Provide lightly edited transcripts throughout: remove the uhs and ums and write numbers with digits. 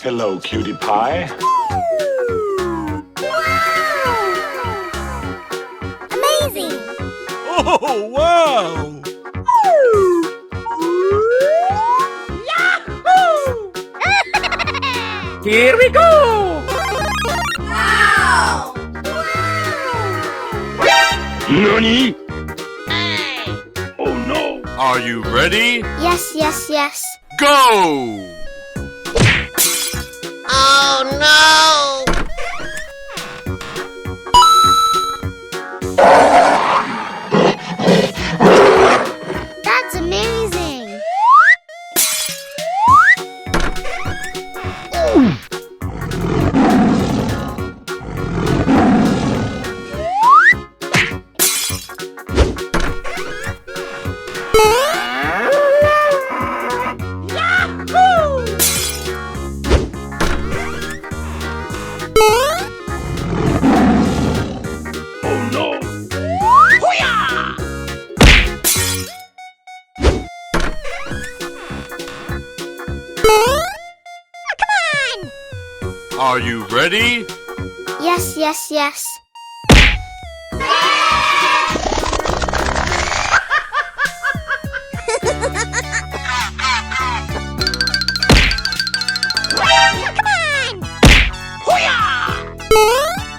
Hello, cutie pie. Wow! Amazing! Oh, wow! Yahoo! Here we go! Wow! Nani? Hey! Oh no! Are you ready? Yes, yes, yes. Go! Oh no! That's amazing! Yahoo! Oh no! Hoo-yah! Come on! Are you ready? Yes, yes, yes. Come on! Hoo-yah!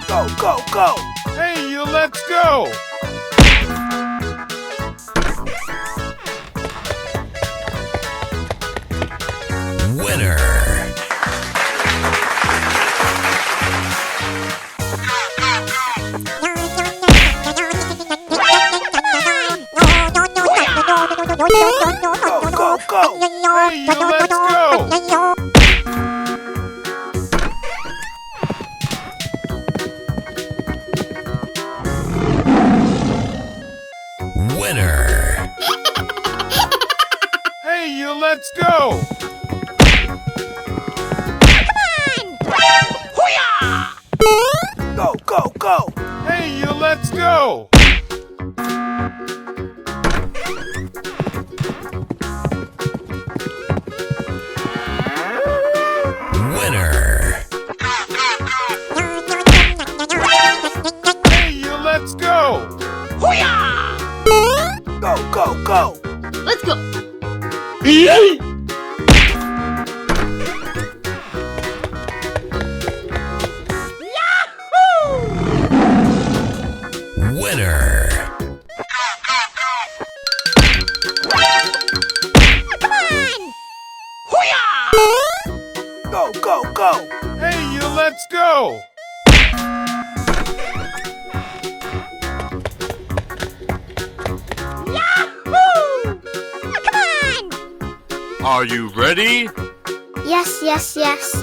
Go, go, go! Hey, you let's go! Winner! Go, go! Hey, you let's go! Winner! Hey, you let's go! Hoo-yah! Go, go, go! Hey, you let's go! Winner! Hey, you let's go! Hoo-yah! Go, go, go! Let's go! Yay! Yahoo! Winner! Come on! Hoo-yah! Go, go, go! Hey, you let's go! Yahoo! Come on! Are you ready? Yes, yes, yes.